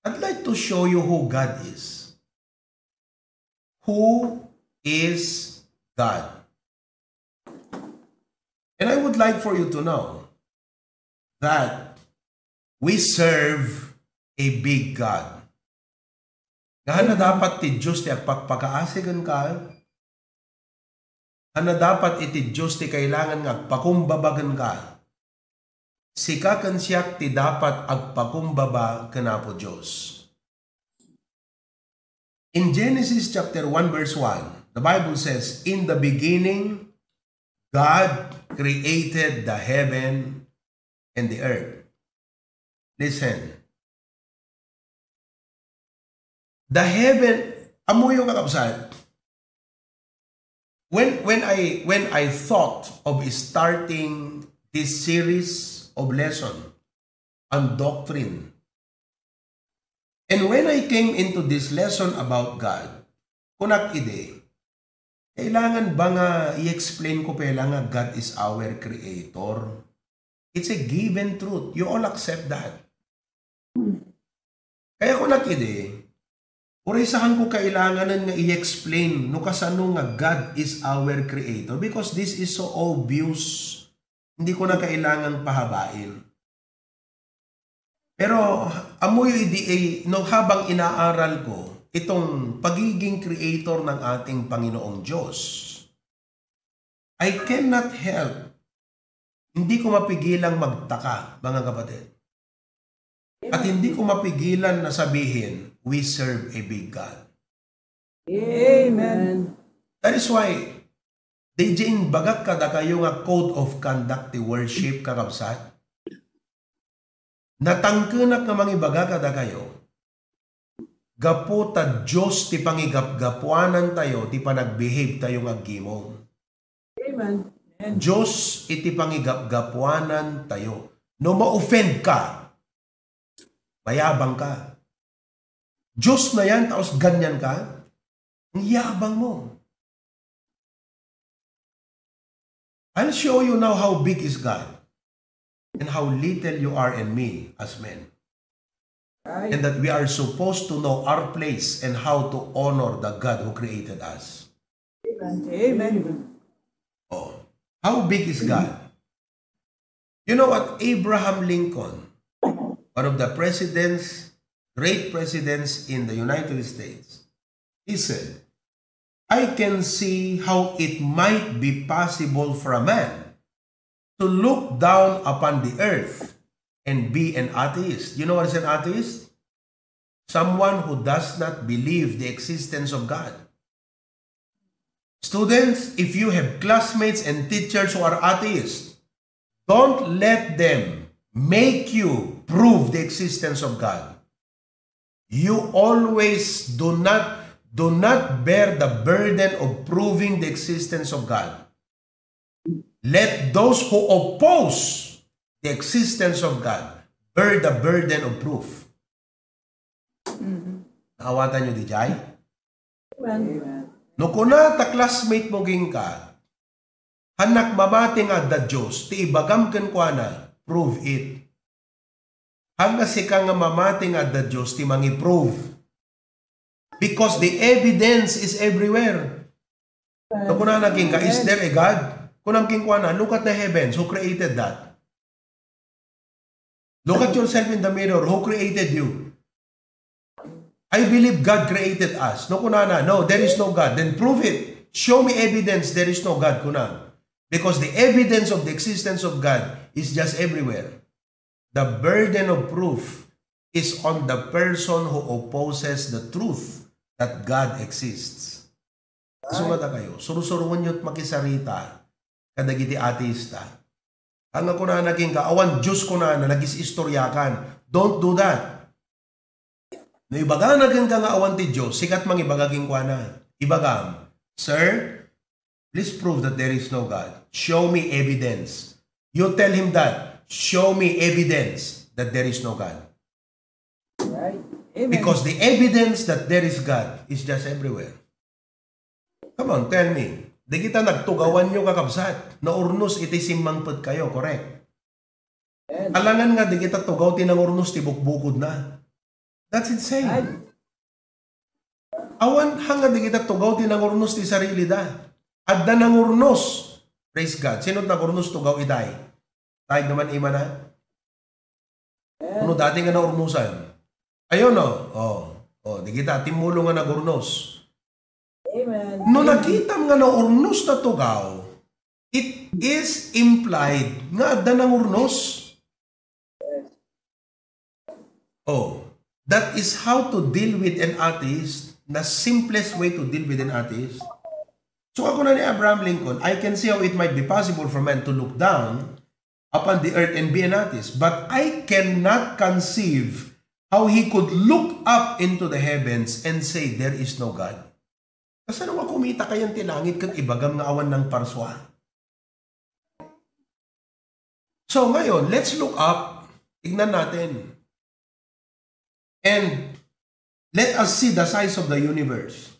I'd like to show you who God is. Who is God? And I would like for you to know that we serve a big God. Nga na dapat ti Diyos ti agpagpakaasigan ka. Nga dapat iti Diyos ti kailangan nga agpakumbabagan ka. Sikakan siya ti dapat agpakumbaba ka na po Diyos. In Genesis chapter 1 verse 1, the Bible says, in the beginning, God created the heaven and the earth. Listen. The heaven, amuyo kakabsat. When I thought of starting this series of lesson on doctrine, and when I came into this lesson about God, kunak ide, kailangan ba nga i-explain ko pala nga God is our creator? It's a given truth. You all accept that. Kaya kunak ide, urisahan ko kailangan nga i-explain no kasano nga God is our creator because this is so obvious. Hindi ko na kailangan pahabain. Pero amoy no habang inaaral ko itong pagiging creator ng ating Panginoong Diyos, I cannot help, hindi ko mapigilang magtaka, mga kapatid. At hindi ko mapigilan na sabihin, we serve a big God. Amen. That is why, DJ bagak kada kayo nga code of conduct ti worship kakabsat. Natangkenak nga mangibaga kada kayo. Gapo ta Diyos ti pangigapgapuanan tayo, ti panagbehave tayo nga gimong. Amen. Diyos iti pangigapgapuanan tayo. No ma-offend ka, mayabang ka. Diyos na yan, tapos ganyan ka, ang yabang mo. I'll show you now how big is God and how little you are and me as men. Right. And that we are supposed to know our place and how to honor the God who created us. Amen. Oh, how big is God? You know what? Abraham Lincoln, one of the presidents, great presidents in the United States, he said, I can see how it might be possible for a man to look down upon the earth and be an atheist. You know what is an atheist? Someone who does not believe the existence of God. Students, if you have classmates and teachers who are atheists, don't let them make you prove the existence of God. You always do not bear the burden of proving the existence of God. Let those who oppose the existence of God bear the burden of proof. Nakawatan nyo di jay? Amen. No kuna ta classmate mo ging ka, hanak mamati nga da Diyos, ti ibagam ken kwa na, prove it. Hanga si ka nga mamati nga da Diyos, ti mangi-prove. Because the evidence is everywhere. No kuna naging ka, is there a God? Kunam king kwa na, look at the heavens, who created that? Look at yourself in the mirror, who created you? I believe God created us. No kunana, no, there is no God. Then prove it. Show me evidence there is no God, kunang. Because the evidence of the existence of God is just everywhere. The burden of proof is on the person who opposes the truth that God exists. Sumata kayo, surusuruan nyo't makisarita, kadagiti ateista. Ang ako na naging kaawan, Diyos ko na nagis-istoryakan. Don't do that. No ibaga naging ka nga awan ti Diyos, sikat mang ibagaging kwa na. Ibagam, Sir, please prove that there is no God. Show me evidence. You tell him that. Show me evidence that there is no God. Right. Amen. Because the evidence that there is God is just everywhere. Come on, tell me. Di kita nagtugawan nyo kakabsat. Na urnos iti simmangpad kayo, correct? Alangan nga di kita tugaw tinang urnos ti bukbukod na. That's insane. Right. Awan hangad di kita tugaw ti nangurnos ti sarili da. Adda nangurnos. Praise God. Sino nangurnos tugaw itay? Tayo naman ima na. Ano dati nga naurnusan? Ayun no. Di kita timulong nga nagurnos. Amen. No nakita nga naurnos na tugaw, it is implied nga adda nangurnos. That is how to deal with an atheist. The simplest way to deal with an atheist. So ako na ni Abraham Lincoln, I can see how it might be possible for man to look down upon the earth and be an atheist. But I cannot conceive how he could look up into the heavens and say, there is no God. Kasi nung kumita kayang tilangit kang ibagam na awan ng parswa. So ngayon, let's look up. Tignan natin. And let us see the size of the universe.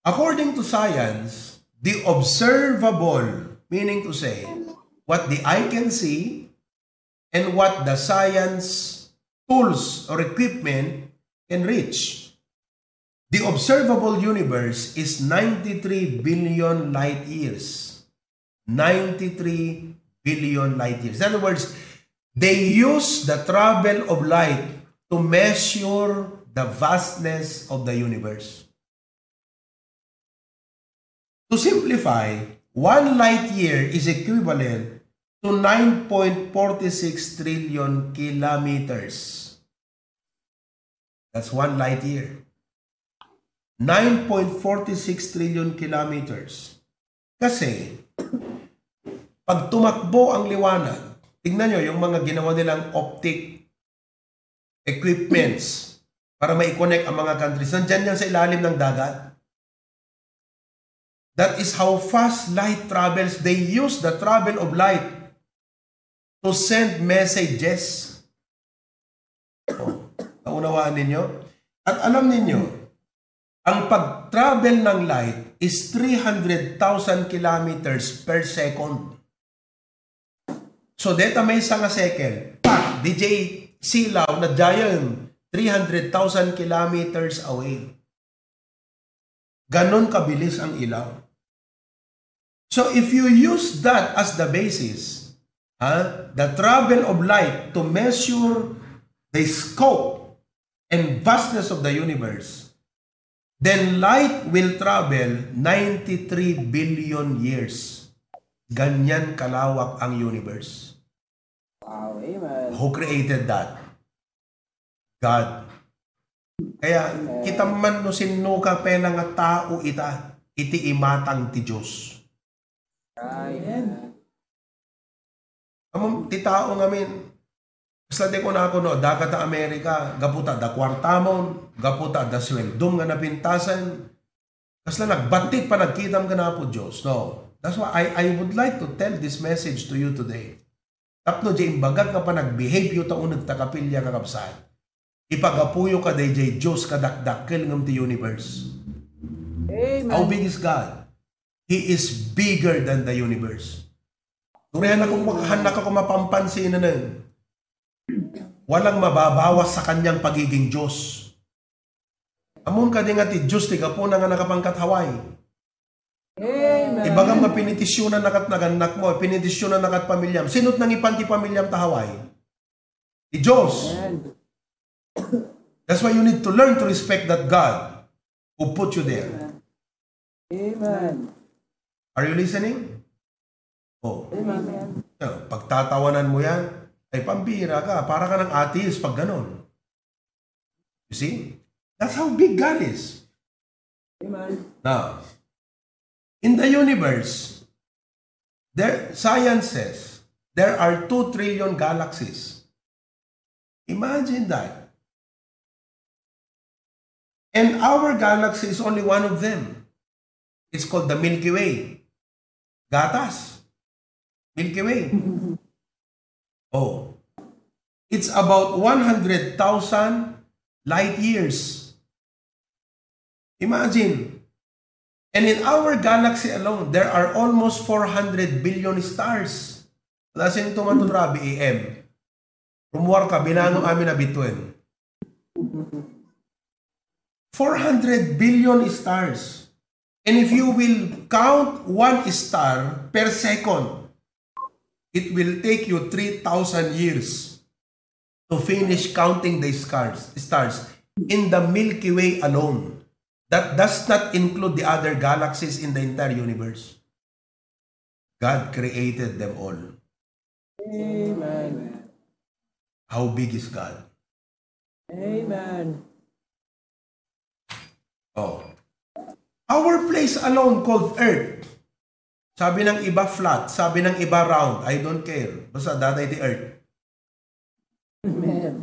According to science, the observable, meaning to say, what the eye can see and what the science tools or equipment can reach. The observable universe is 93 billion light years. 93 billion light years. In other words, they use the travel of light to measure the vastness of the universe. To simplify, 1 light year is equivalent to 9.46 trillion kilometers. That's 1 light year. 9.46 trillion kilometers. Kasi, pag tumakbo ang liwanag, tignan nyo yung mga ginawa nilang optic equipments para ma-connect ang mga countries. Nandyan yan sa ilalim ng dagat. That is how fast light travels. They use the travel of light to send messages. Naunawaan ninyo? At alam ninyo, ang pag-travel ng light is 300,000 kilometers per second. So, deta may isang second. Pak, DJ Silaw na giant 300,000 kilometers away. Ganon kabilis ang ilaw. So if you use that as the basis, the travel of light to measure the scope and vastness of the universe, then light will travel 93 billion years. Ganyan kalawak ang universe. Wow, amen. Who created that? God. Kaya kita man no sino ka pela nga tao iti imatang ti Diyos. Amen. Among ti tao ngamin, basta de ko na ako no, dagat ta Amerika, gaputa da kwartamon, gaputa da sweldom nga napintasan, kasla nagbatik pa nagkitam ka na po Diyos. No. That's why I would like to tell this message to you today. Tapno jay imbagag nga pa nagbehave yu taon nagtakapilya kakabsat. Ipagapuyo ka day jay Diyos kadakdakkel ng the universe. Amen. How big is God? He is bigger than the universe. Turihan akong makahanak ako mapampansin na nun. Walang mababawas sa kanyang pagiging Diyos. Amun ka din nga ti Diyos, tiga po na nga nakapangkat Hawaii. Amen. Ibagam nga pinitisyonan nakat naganak mo, pinitisyonan nakat pamilyam. Sinot nang ipanti pamilyam ta Hawaii? Ti Diyos. Amen. That's why you need to learn to respect that God who put you there. Amen. Are you listening? Oh. Amen. Pagtatawanan mo yan, ay pambira ka. Para ka ng atheist pag ganon. You see? That's how big God is. Amen. Now, in the universe, science says there are 2 trillion galaxies. Imagine that. And our galaxy is only one of them. It's called the Milky Way. Gatas. Milky Way. Oh. It's about 100,000 light years. Imagine. And in our galaxy alone, there are almost 400 billion stars. Lasin ito matutrabi AM. Rumuwar ka, binanong amin na bituin. 400 billion stars. And if you will count one star per second, it will take you 3,000 years to finish counting the stars in the Milky Way alone. That does not include the other galaxies in the entire universe. God created them all. Amen. How big is God? Amen. Oh. Our place alone called Earth. Sabi ng iba flat, sabi ng iba round. I don't care. Basta datay the Earth. Amen.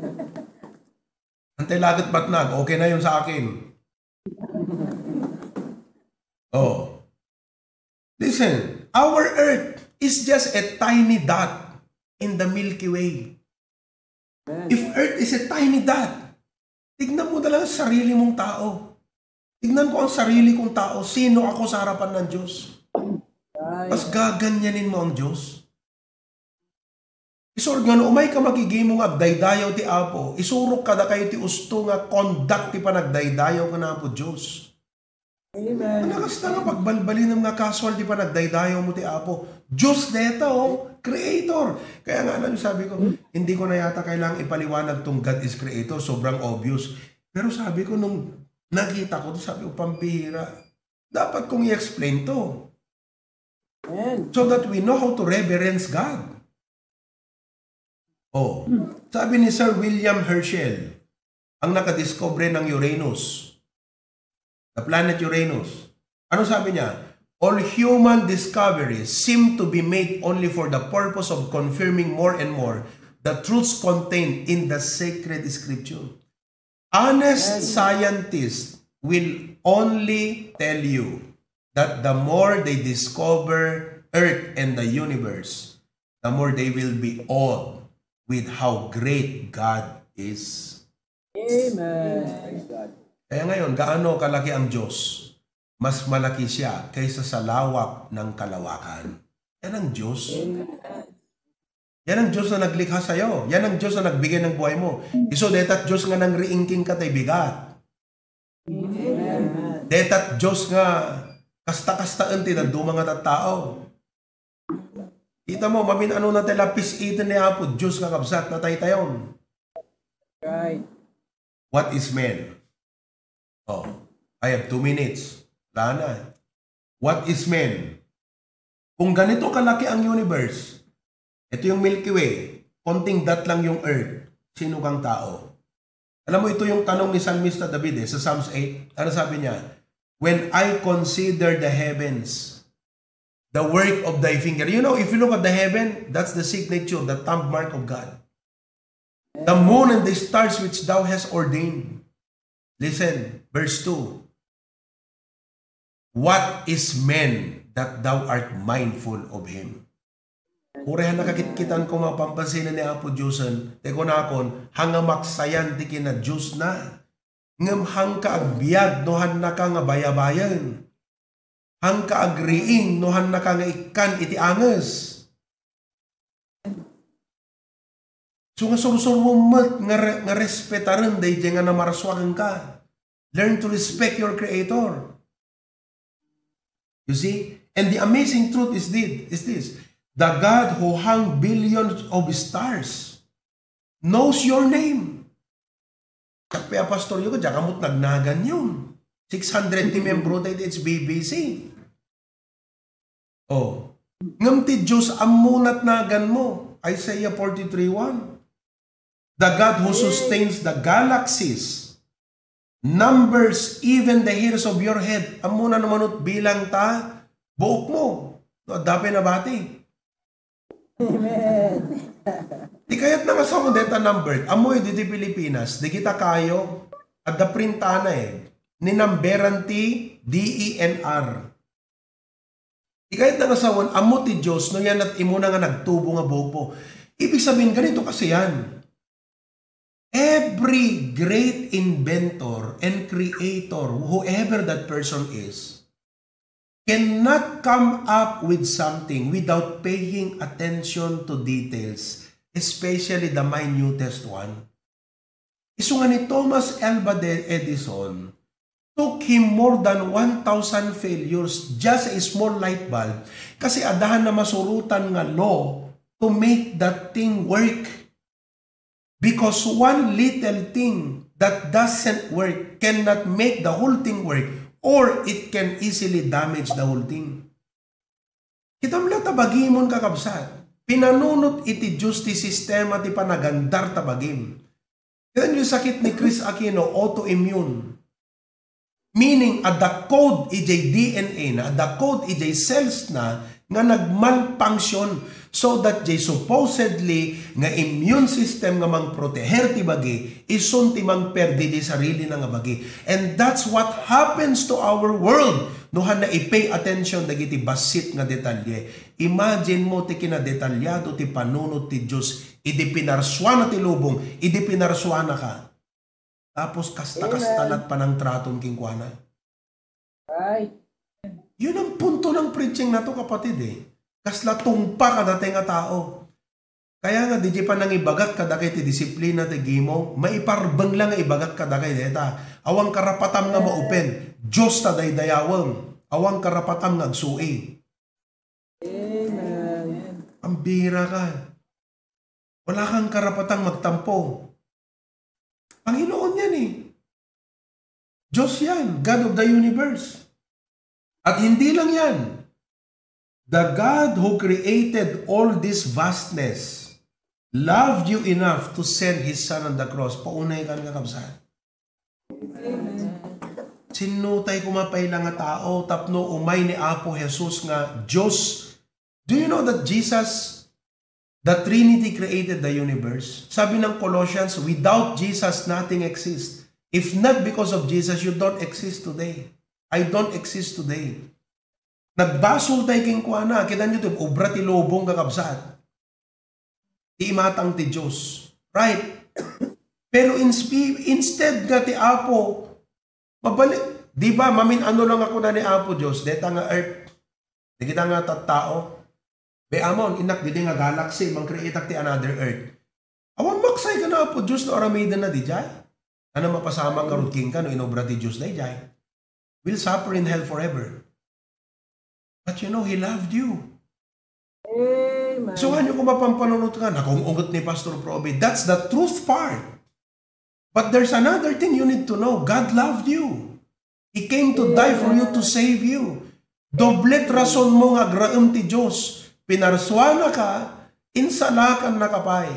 Antay lagat batnag, okay na yun sa akin. Oh. Listen, our Earth is just a tiny dot in the Milky Way. Amen. If Earth is a tiny dot, tignan mo na lang ang sarili mong tao. Tignan ko ang sarili kong tao. Sino ako sa harapan ng Diyos? Right. Mas gaganyanin mo ang Diyos. Isur nga no, umay ka magigimong agdaydayaw ti Apo. Isurok ka na kayo ti usto nga conduct ti panagdaydayaw ka na po Diyos. Amen. Malakas na nga pagbalbalin ng mga casual ti panagdaydayaw mo ti Apo. Diyos neta Creator. Kaya nga namin sabi ko, hindi ko na yata kailangang ipaliwanag tong God is Creator. Sobrang obvious. Pero sabi ko nung nakita ko, sabi ko, pampihira. Dapat kong i-explain to. Amen. So that we know how to reverence God. Oh, sabi ni Sir William Herschel, ang nakadiscover ng Uranus, the planet Uranus. Ano sabi niya? All human discoveries seem to be made only for the purpose of confirming more and more the truths contained in the sacred scripture. Honest scientists will only tell you that the more they discover Earth and the universe, the more they will be awed with how great God is. Amen. Praise God. Kaya ngayon, gaano kalaki ang Diyos? Mas malaki siya kaysa sa lawak ng kalawakan. Yan ang Diyos. Yan ang Diyos na naglikha sa'yo. Yan ang Diyos na nagbigay ng buhay mo. Iso, detat Diyos nga nang riingking ka tay bigat. Amen. Detat Diyos nga kasta-kastaan ti na mga tattao. Kita mo, mamin ano na tayo lapis itin ni Apo, Diyos nga kabsat na tayo-tayon. Right. What is man? Oh, I have 2 minutes. Wala na. What is man? Kung ganito kalaki ang universe, ito yung Milky Way, konting dot lang yung Earth, sino kang tao? Alam mo, ito yung tanong ni Psalmista David sa Psalms 8. Ano sabi niya? When I consider the heavens, the work of thy finger. You know, if you look at the heaven, that's the signature, the thumb mark of God. The moon and the stars which thou hast ordained. Listen, verse 2. What is man that thou art mindful of him? Kurehan nakakitkitan ko mapampansinan ni Apo Diyosan, te ko na akon, hangamaksayan ti kina Diyos na. Ngam hang kaagbiag nohan na ka nga bayabayan. Hang kaagriing nohan na ka nga ikan iti anges. So nga sursurwumat nga respetaran day nga namaraswakan ka. Learn to respect your Creator. You see? And the amazing truth is this. The God who hung billions of stars knows your name. Kaya pastor yun, diyan kamot nagnagan yun. 600 membro tayo it's BBC. Oh. Ngam ti Diyos amunat nagan mo. Isaiah 43:1. The God who sustains the galaxies, numbers even the hairs of your head. Amuna namanot bilang ta, buok mo. No, dapat na bati. Amen. Di kaya't nga sa akong data numbered, amoy dito Pilipinas, di kita kayo, at the printana ni numberan ti DENR. Di kaya't nga sa akong, amo ti Diyos, no yan at imuna nga nagtubo nga buhok po. Ibig sabihin, ganito kasi yan. Every great inventor and creator, whoever that person is, cannot come up with something without paying attention to details, especially the minutest one. Iso nga ni Thomas Alva Edison, took him more than 1,000 failures just a small light bulb kasi adahan na masurutan nga law to make that thing work. Because one little thing that doesn't work cannot make the whole thing work or it can easily damage the whole thing. Kitam lang tabagimon kakabsat. Pinanunot iti justice sistema ti panagandar tabagim. Yan yung sakit ni Chris Aquino, autoimmune. Meaning, at the code ijay DNA na, at the code ijay cells na, nga nagmalfunction so that jay supposedly nga immune system nga mang proteher ti bagi, isun ti mang perdi di sarili na nga bagi. And that's what happens to our world. Nuhan na i-pay attention dagiti basit nga detalye. Imagine mo ti kinadetalyado ti panunot ti Diyos, idi pinarswa na ti lubong, idi pinarswa na ka. Tapos kasta-kastalat pa ng traton kingkwana. Right. Yun ang punto ng preaching na to, kapatid eh. Kasla tungpa ka dati nga tao. Kaya nga, di pa nang ibagat ka da kay ti disiplina ti gimo, maiparbang lang nga ibagat ka da kay deta. Awang karapatam nga maupen, Diyos ta daydayawang. Awang karapatam nga agsui. Amen. Ang bira ka. Wala kang karapatang magtampo. Panginoon yan eh. Diyos yan, God of the universe. At hindi lang yan. The God who created all this vastness loved you enough to send His Son on the cross. Paunay ka nga kabsat. Sinutay kumapay lang nga tao, tapno umay ni Apo Jesus nga Diyos. Do you know that Jesus, the Trinity created the universe? Sabi ng Colossians, without Jesus, nothing exists. If not because of Jesus, you don't exist today. I don't exist today. Nagbasol tayo king kuana. Kita nyo ito, obra ti lobong kakabsat. Iimatang ti Diyos. Right? Pero instead nga ti Apo, mabalik. Di ba, mamin ano lang ako na ni Apo Diyos, deta nga earth. Di kita nga tattao. Be amon, inak di nga galaxy, mang create ti another earth. Awan maksay ka na Apo Diyos na oramida na di jay. Ano mapasama nga rutking ka no inobra ti Diyos na jay. Will suffer in hell forever. But you know, He loved you. Amen. So ano kung mapampanunod ka na kung ungot ni Pastor Probe, that's the truth part. But there's another thing you need to know. God loved you. He came to die for you to save you. Doblet rason mo nga graem ti Diyos. Pinarswana ka, insalakan na kapay.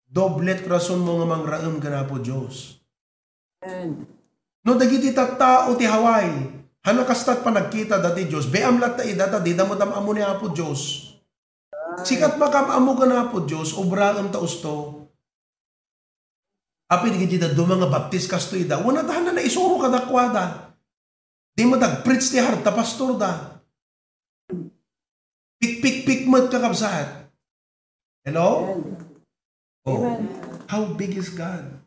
Doblet rason mo nga mangraem ka na po Diyos. Amen. No dagiti tattao ti Hawaii, hanakastat pa nagkita dati Diyos, beam lat ta idata, di damo amo ni Apo Diyos. Sikat makamamu ka na Apo Diyos, obraan ta usto. Api di kita dumanga baptis kasto ida, wana tahan na isuro ka dakwada. Di mo dag-preach ti harta pastor da. Pik mo ka kapsat. Hello? Oh. Amen. How big is God?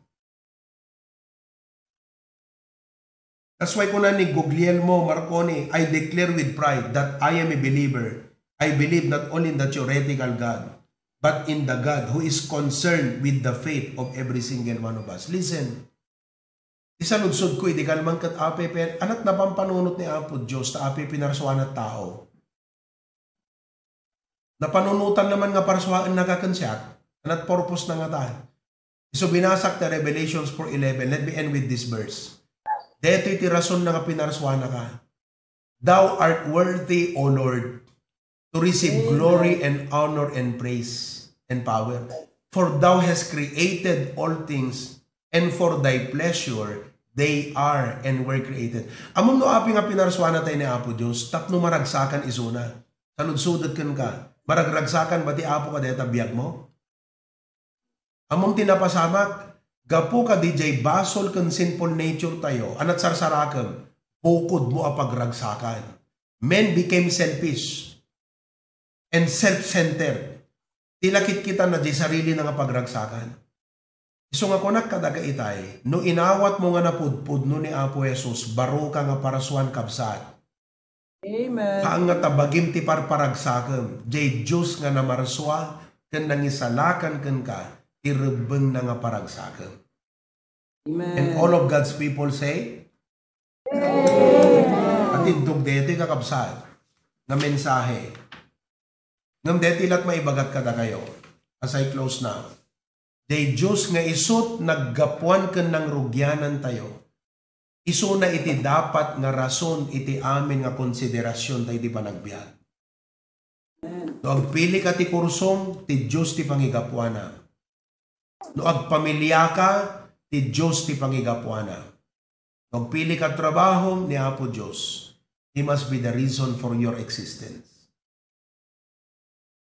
That's why kuna ni Guglielmo Marconi, I declare with pride that I am a believer. I believe not only in the theoretical God, but in the God who is concerned with the faith of every single one of us. Listen, isaludsod ko, hindi ka naman kat ape, anat na pampanunot ni Apo Diyos, ta ape pinarsuan at tao. Napanunutan naman nga parswaan nakakansyak, anat purpose na nga tayo. So binasak na Revelations 4:11, let me end with this verse. Deto iti rason na nga pinarswana ka. Thou art worthy, O Lord, to receive glory and honor and praise and power. For thou hast created all things, and for thy pleasure they are and were created. Among no api nga pinarswana tayo ni Apo Diyos, tapno maragsakan isuna. Saludsudad kan ka. Maragragsakan ba ti Apo ka deta biyag mo? Among tinapasamak, gapu ka DJ basol kan sinful nature tayo, anat sarsarakan, bukod mo apagragsakan. Men became selfish and self-centered. Tilakit kita na di sarili na nga pagragsakan. Iso nga kunak kadaga itay, no inawat mo nga napudpud no ni Apo Jesus, baro ka nga parasuan kapsat. Amen. Kaang nga tabagim ti parparagsakan, jay Diyos nga namarswa, kan nangisalakan kan ka, irebeng na nga paragsakan. And all of God's people say, at indog dito kakabsat na mensahe. Ngam dito ilat maibagat kada kayo. As I close now. Day Diyos nga isot naggapuan ka ng rugyanan tayo. Iso na iti dapat nga rason iti amin nga konsiderasyon tayo iti panagbiag. No agpili ka ti kursong, ti Diyos ti pangigapuana. No agpamilya ka, ti Diyos ti pangigapuana. No agpili ka trabaho, ni Apo Diyos. He must be the reason for your existence.